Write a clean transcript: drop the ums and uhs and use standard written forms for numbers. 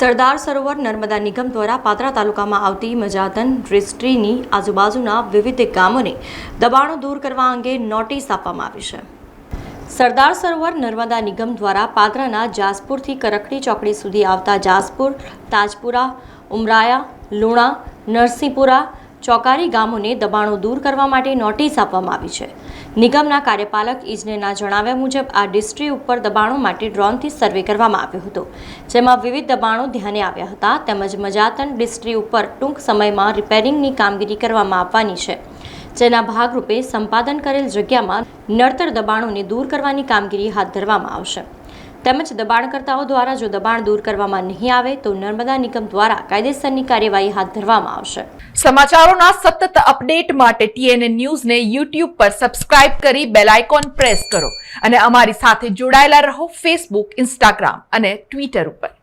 સરદાર સરોવર નર્મદા નિગમ દ્વારા પાદરા તાલુકામાં આવતી મજાતન ડિસ્ટ્રીની આજુબાજુના વિવિધ ગામોને દબાણો દૂર કરવા અંગે નોટિસ આપવામાં આવી છે। સરદાર સરોવર નર્મદા નિગમ દ્વારા પાદરાના જાસપુરથી કરકડી ચોકડી સુધી આવતા જાસપુર, તાજપુરા, ઉમરાયા, લુણા, નરસિંહપુરા, ચોકારી ગામોને દબાણો દૂર કરવા માટે નોટિસ આપવામાં આવી છે। નિગમના કાર્યપાલક ઇજનેરના જણાવ્યા મુજબ આ ડિસ્ટ્રી ઉપર દબાણો માટે ડ્રોનથી સર્વે કરવામાં આવ્યો હતો, જેમાં વિવિધ દબાણો ધ્યાને આવ્યા હતા તેમજ મજાતન ડિસ્ટ્રી ઉપર ટૂંક સમયમાં રિપેરિંગની કામગીરી કરવામાં આવવાની છે, જેના ભાગરૂપે સંપાદન કરેલ જગ્યામાં નડતર દબાણોને દૂર કરવાની કામગીરી હાથ ધરવામાં આવશે તેમજ દબાણકર્તાઓ દ્વારા જો દબાણ દૂર કરવામાં નહીં આવે તો નર્મદા નિગમ દ્વારા કાયદેસરની કાર્યવાહી હાથ ધરવામાં આવશે। સમાચારોના સતત અપડેટ માટે TNN ન્યૂઝને YouTube પર સબસ્ક્રાઇબ કરી બેલ આઇકોન પ્રેસ કરો અને અમારી સાથે જોડાયેલા રહો Facebook, Instagram અને Twitter ઉપર।